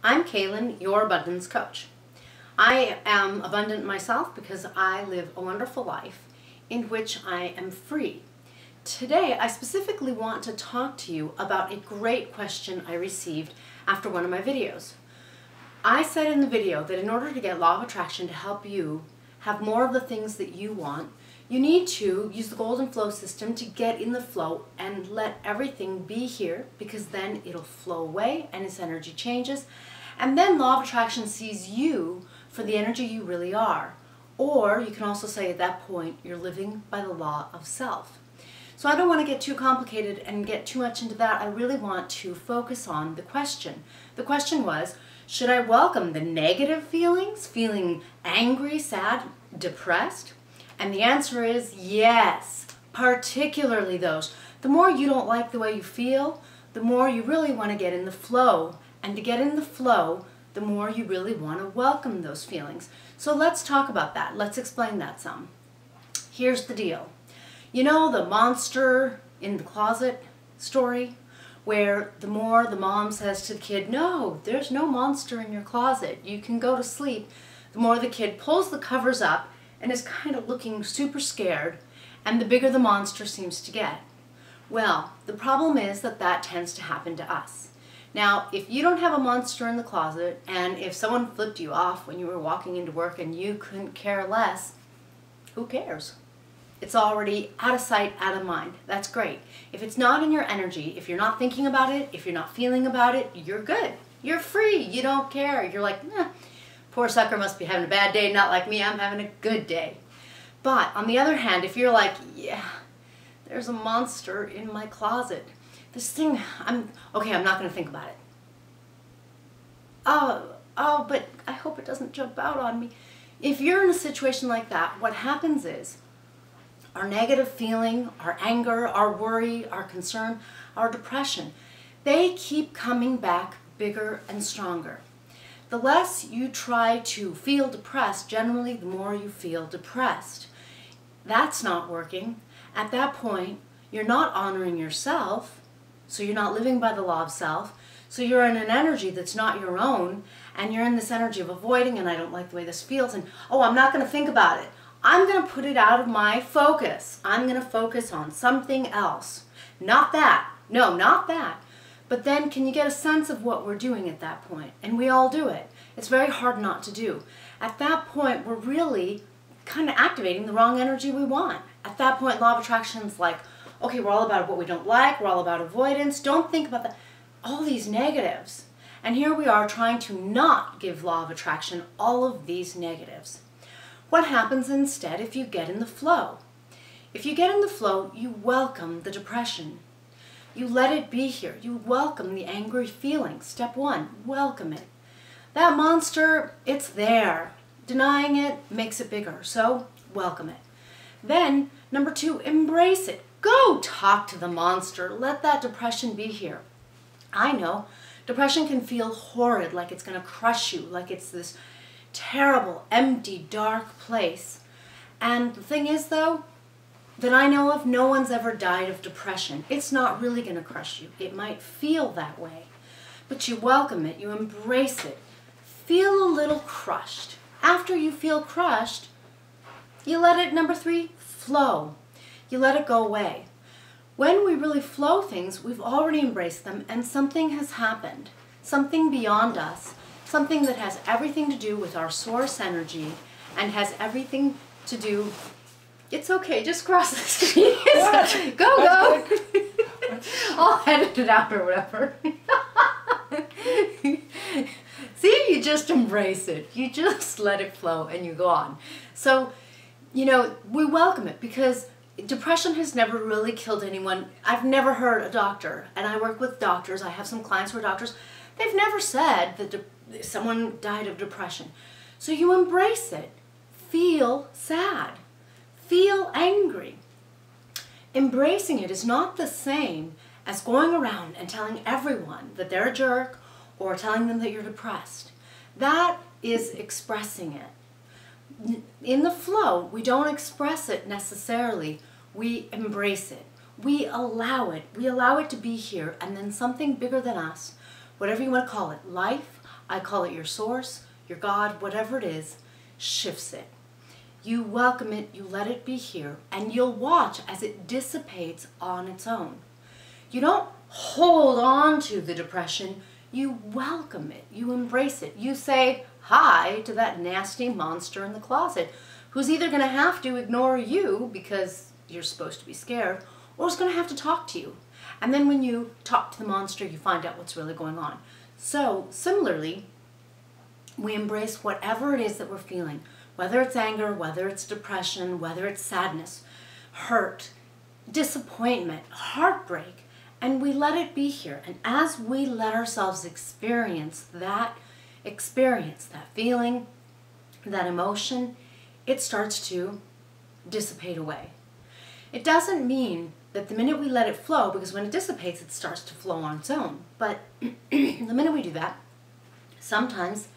I'm Kaylin, your abundance coach. I am abundant myself because I live a wonderful life in which I am free. Today, I specifically want to talk to you about a great question I received after one of my videos. I said in the video that in order to get law of attraction to help you have more of the things that you want, you need to use the golden flow system to get in the flow and let everything be here, because then it'll flow away and its energy changes. And then law of attraction sees you for the energy you really are. Or you can also say at that point, you're living by the law of self. So I don't want to get too complicated and get too much into that. I really want to focus on the question. The question was, should I welcome the negative feelings, feeling angry, sad, depressed? And the answer is yes, particularly those. The more you don't like the way you feel, the more you really want to get in the flow. And to get in the flow, the more you really want to welcome those feelings. So let's talk about that. Let's explain that some. Here's the deal. You know the monster in the closet story, where the more the mom says to the kid, no, there's no monster in your closet, you can go to sleep, the more the kid pulls the covers up and is kind of looking super scared, and the bigger the monster seems to get. Well, the problem is that that tends to happen to us. Now, if you don't have a monster in the closet, and if someone flipped you off when you were walking into work and you couldn't care less, who cares? It's already out of sight, out of mind. That's great. If it's not in your energy, if you're not thinking about it, if you're not feeling about it, you're good. You're free. You don't care. You're like, poor sucker must be having a bad day, not like me, I'm having a good day. But on the other hand, if you're like, yeah, there's a monster in my closet. This thing, I'm not going to think about it. Oh, but I hope it doesn't jump out on me. If you're in a situation like that, what happens is our negative feeling, our anger, our worry, our concern, our depression, they keep coming back bigger and stronger. The less you try to feel depressed, generally the more you feel depressed. That's not working. At that point, you're not honoring yourself, so you're not living by the law of self, so you're in an energy that's not your own, and you're in this energy of avoiding, and I don't like the way this feels, and oh, I'm not going to think about it. I'm going to put it out of my focus. I'm going to focus on something else. Not that. No, not that. But then can you get a sense of what we're doing at that point? And we all do it. It's very hard not to do. At that point, we're really kind of activating the wrong energy we want. At that point, law of attraction is like, okay, we're all about what we don't like. We're all about avoidance. Don't think about all these negatives. And here we are trying to not give law of attraction all of these negatives. What happens instead if you get in the flow? If you get in the flow, you welcome the depression. You let it be here. You welcome the angry feeling. Step one, welcome it. That monster, it's there. Denying it makes it bigger, so welcome it. Then, number two, embrace it. Go talk to the monster. Let that depression be here. I know, depression can feel horrid, like it's going to crush you, like it's this terrible, empty, dark place. And the thing is, though, that I know of, no one's ever died of depression. It's not really going to crush you. It might feel that way, but you welcome it, you embrace it. Feel a little crushed. After you feel crushed, you let it, number three, flow. You let it go away. When we really flow things, we've already embraced them, and something has happened. Something beyond us. Something that has everything to do with our source energy and has everything to do. It's okay, just cross the street. Go. I'll edit it out or whatever. See, you just embrace it. You just let it flow and you go on. So, you know, we welcome it because depression has never really killed anyone. I've never heard a doctor, and I work with doctors. I have some clients who are doctors. They've never said that someone died of depression. So you embrace it. Feel sad. Feel angry. Embracing it is not the same as going around and telling everyone that they're a jerk or telling them that you're depressed. That is expressing it. In the flow, we don't express it necessarily. We embrace it. We allow it. We allow it to be here, and then something bigger than us, whatever you want to call it, life, I call it your source, your God, whatever it is, shifts it. You welcome it, you let it be here, and you'll watch as it dissipates on its own. You don't hold on to the depression, you welcome it, you embrace it. You say hi to that nasty monster in the closet who's either going to have to ignore you because you're supposed to be scared, or is going to have to talk to you. And then when you talk to the monster, you find out what's really going on. So similarly, we embrace whatever it is that we're feeling, whether it's anger, whether it's depression, whether it's sadness, hurt, disappointment, heartbreak, and we let it be here. And as we let ourselves experience that feeling, that emotion, it starts to dissipate away. It doesn't mean that the minute we let it flow, because when it dissipates, it starts to flow on its own. But the minute we do that, sometimes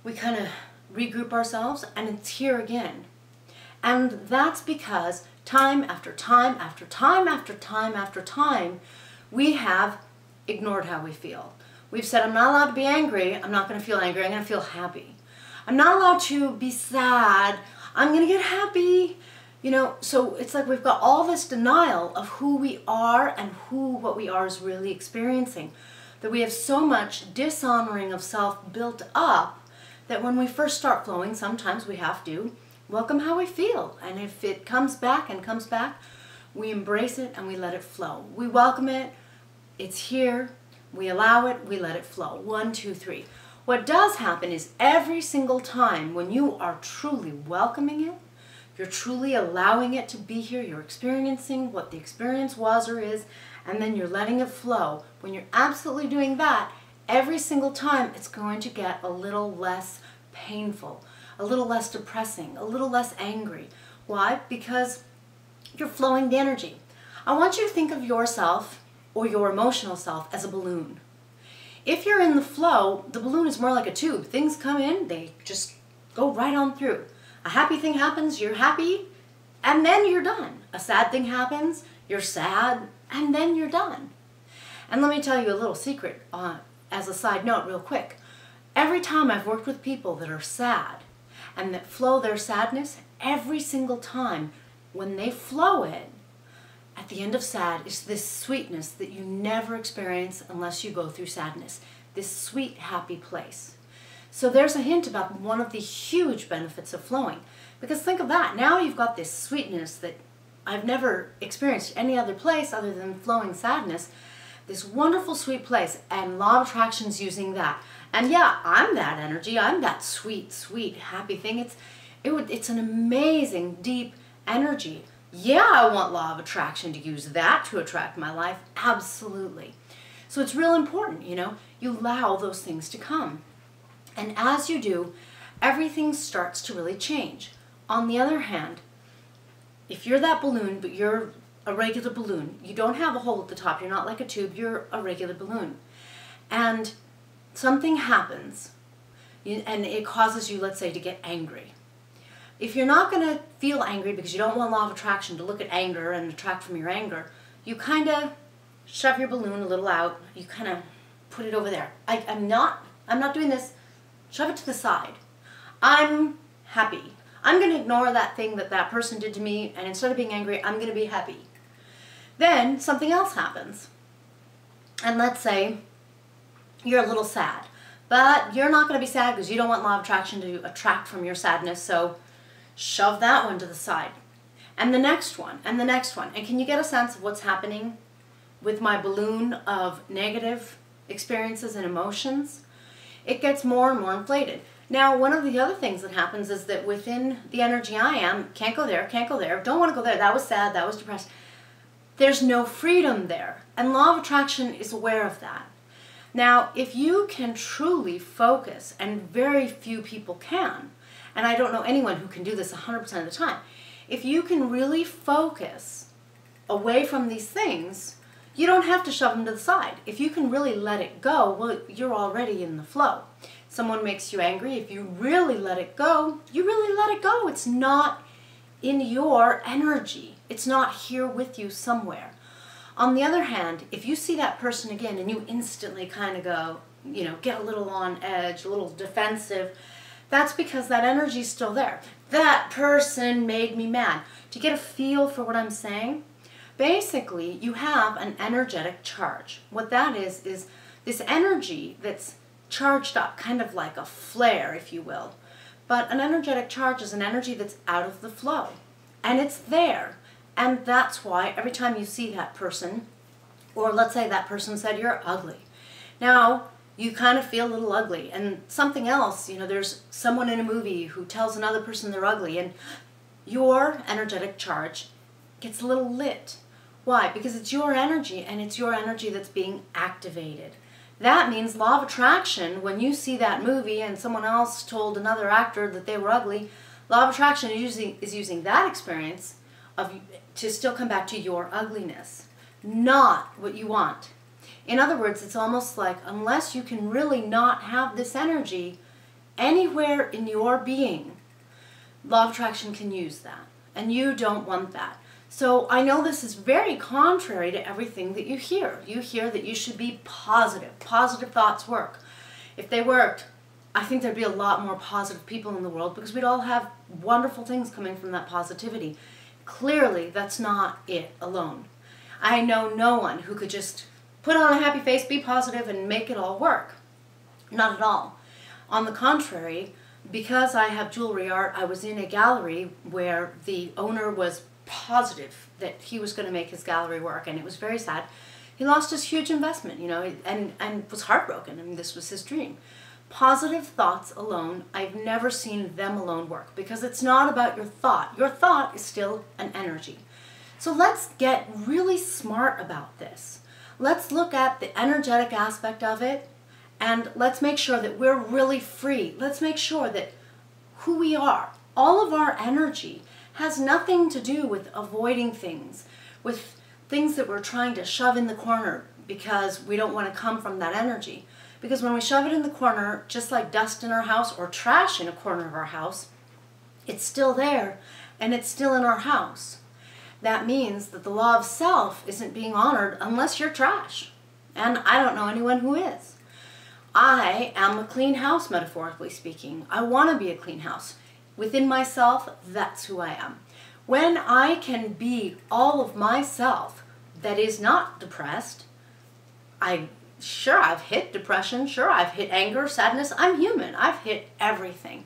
we kind of regroup ourselves and it's here again. And that's because time after time after time after time after time, we have ignored how we feel. We've said, I'm not allowed to be angry. I'm not going to feel angry. I'm going to feel happy. I'm not allowed to be sad. I'm going to get happy. You know, so it's like we've got all this denial of who we are and what we are is really experiencing. That we have so much dishonoring of self built up that when we first start flowing, sometimes we have to welcome how we feel. And if it comes back and comes back, we embrace it and we let it flow. We welcome it. It's here. We allow it. We let it flow. 1, 2, 3. What does happen is every single time when you are truly welcoming it, you're truly allowing it to be here, you're experiencing what the experience was or is, and then you're letting it flow. When you're absolutely doing that, every single time it's going to get a little less painful, a little less depressing, a little less angry. Why? Because you're flowing the energy. I want you to think of yourself or your emotional self as a balloon. If you're in the flow, the balloon is more like a tube. Things come in, they just go right on through. A happy thing happens, you're happy, and then you're done. A sad thing happens, you're sad, and then you're done. And let me tell you a little secret as a side note real quick. Every time I've worked with people that are sad and that flow their sadness, every single time when they flow it, at the end of sad is this sweetness that you never experience unless you go through sadness. This sweet, happy place. So there's a hint about one of the huge benefits of flowing. Because think of that. Now you've got this sweetness that I've never experienced any other place other than flowing sadness. This wonderful, sweet place. And law of attraction's using that. And yeah, I'm that energy. I'm that sweet, sweet, happy thing. It's an amazing, deep energy. Yeah, I want law of attraction to use that to attract my life. Absolutely. So it's real important, you know. You allow those things to come. And as you do, everything starts to really change. On the other hand, if you're that balloon, but you're a regular balloon, you don't have a hole at the top, you're not like a tube, you're a regular balloon. And something happens, and it causes you, let's say, to get angry. If you're not going to feel angry because you don't want law of attraction to look at anger and attract from your anger, you kind of shove your balloon a little out, you kind of put it over there. I'm not doing this. Shove it to the side. I'm happy. I'm going to ignore that thing that person did to me, and instead of being angry, I'm going to be happy. Then something else happens. And let's say you're a little sad, but you're not going to be sad because you don't want law of attraction to attract from your sadness, so shove that one to the side. And the next one, and the next one. And can you get a sense of what's happening with my balloon of negative experiences and emotions? It gets more and more inflated. Now, one of the other things that happens is that within the energy I am, can't go there, don't want to go there, that was sad, that was depressed. There's no freedom there. And law of attraction is aware of that. Now, if you can truly focus, and very few people can, and I don't know anyone who can do this 100% of the time, if you can really focus away from these things, you don't have to shove them to the side. If you can really let it go, well, you're already in the flow. Someone makes you angry, if you really let it go, you really let it go. It's not in your energy. It's not here with you somewhere. On the other hand, if you see that person again and you instantly kind of go, get a little on edge, a little defensive, that's because that energy is still there. That person made me mad. To get a feel for what I'm saying, basically you have an energetic charge. What that is this energy that's charged up, kind of like a flare, if you will. But an energetic charge is an energy that's out of the flow. And it's there. And that's why every time you see that person, or let's say that person said you're ugly. Now, you kind of feel a little ugly. And something else, there's someone in a movie who tells another person they're ugly, and your energetic charge gets a little lit. Why? Because it's your energy, and it's your energy that's being activated. That means law of attraction, when you see that movie and someone else told another actor that they were ugly, law of attraction is using that experience to still come back to your ugliness, not what you want. In other words, it's almost like unless you can really not have this energy anywhere in your being, law of attraction can use that, and you don't want that. So I know this is very contrary to everything that you hear. You hear that you should be positive. Positive thoughts work. If they worked, I think there'd be a lot more positive people in the world because we'd all have wonderful things coming from that positivity. Clearly, that's not it alone. I know no one who could just put on a happy face, be positive, and make it all work. Not at all. On the contrary, because I have jewelry art, I was in a gallery where the owner was positive that he was going to make his gallery work, and it was very sad. He lost his huge investment, and was heartbroken. I mean, this was his dream. Positive thoughts alone, I've never seen them alone work, because it's not about your thought. Your thought is still an energy. So let's get really smart about this. Let's look at the energetic aspect of it, and let's make sure that we're really free. Let's make sure that who we are, all of our energy, has nothing to do with avoiding things, with things that we're trying to shove in the corner because we don't want to come from that energy. Because when we shove it in the corner, just like dust in our house or trash in a corner of our house, it's still there and it's still in our house. That means that the law of self isn't being honored unless you're trash. And I don't know anyone who is. I am a clean house, metaphorically speaking. I want to be a clean house. Within myself, that's who I am. When I can be all of myself that is not depressed, sure, I've hit depression, sure, I've hit anger, sadness, I'm human, I've hit everything.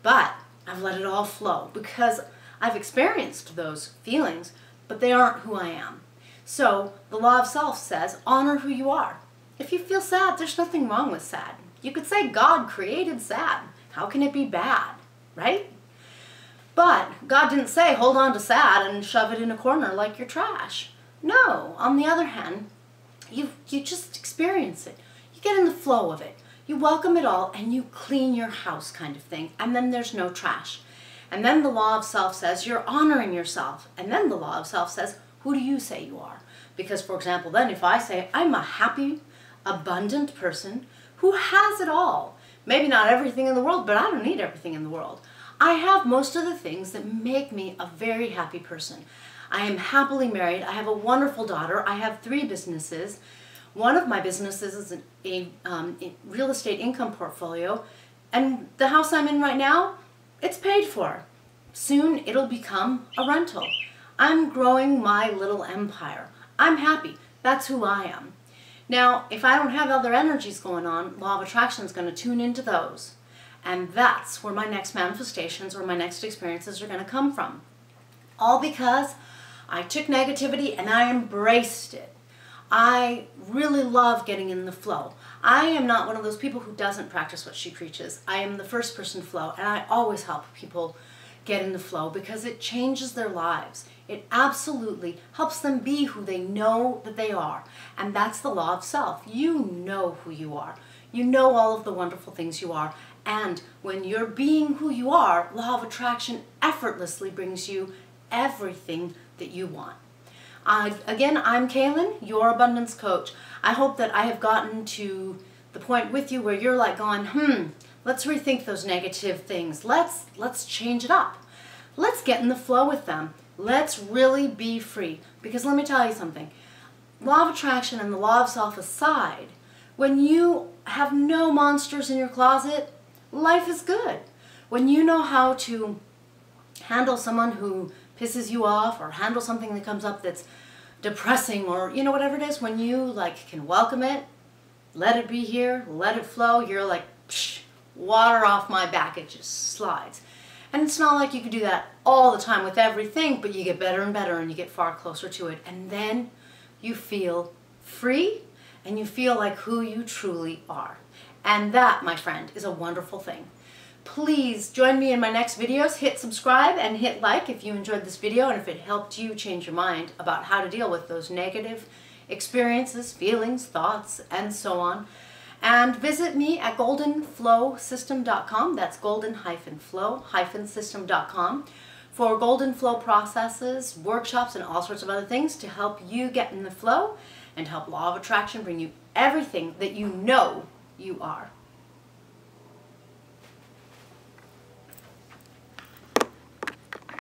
But I've let it all flow because I've experienced those feelings, but they aren't who I am. So the law of self says, honor who you are. If you feel sad, there's nothing wrong with sad. You could say God created sad. How can it be bad? Right? But God didn't say hold on to sad and shove it in a corner like you're trash. No, on the other hand, you just experience it. You get in the flow of it. You welcome it all and you clean your house kind of thing. And then there's no trash. And then the law of self says you're honoring yourself. And then the law of self says, who do you say you are? Because, for example, then if I say I'm a happy, abundant person who has it all, maybe not everything in the world, but I don't need everything in the world. I have most of the things that make me a very happy person. I am happily married. I have a wonderful daughter. I have 3 businesses. One of my businesses is a real estate income portfolio. And the house I'm in right now, it's paid for. Soon it'll become a rental. I'm growing my little empire. I'm happy. That's who I am. Now, if I don't have other energies going on, law of attraction is going to tune into those. And that's where my next manifestations or my next experiences are going to come from. All because I took negativity and I embraced it. I really love getting in the flow. I am not one of those people who doesn't practice what she preaches. I am the first person to flow, and I always help people get in the flow because it changes their lives. It absolutely helps them be who they know that they are. And that's the law of self. You know who you are. You know all of the wonderful things you are. And when you're being who you are, law of attraction effortlessly brings you everything that you want. Again, I'm Kaylin, your abundance coach. I hope that I have gotten to the point with you where you're like going, let's rethink those negative things. Let's change it up. Let's get in the flow with them. Let's really be free. Because let me tell you something. Law of attraction and the law of self aside, When you have no monsters in your closet, life is good. When you know how to handle someone who pisses you off, or handle something that comes up that's depressing, or whatever it is, when you can welcome it, let it be here, let it flow, you're like, psh, water off my back, it just slides. And it's not like you can do that all the time with everything, but you get better and better and you get far closer to it. And then you feel free and you feel like who you truly are. And that, my friend, is a wonderful thing. Please join me in my next videos. Hit subscribe and hit like if you enjoyed this video and if it helped you change your mind about how to deal with those negative experiences, feelings, thoughts, and so on. And visit me at goldenflowsystem.com. That's golden-flow-system.com for golden flow processes, workshops, and all sorts of other things to help you get in the flow and help law of attraction bring you everything that you know you are.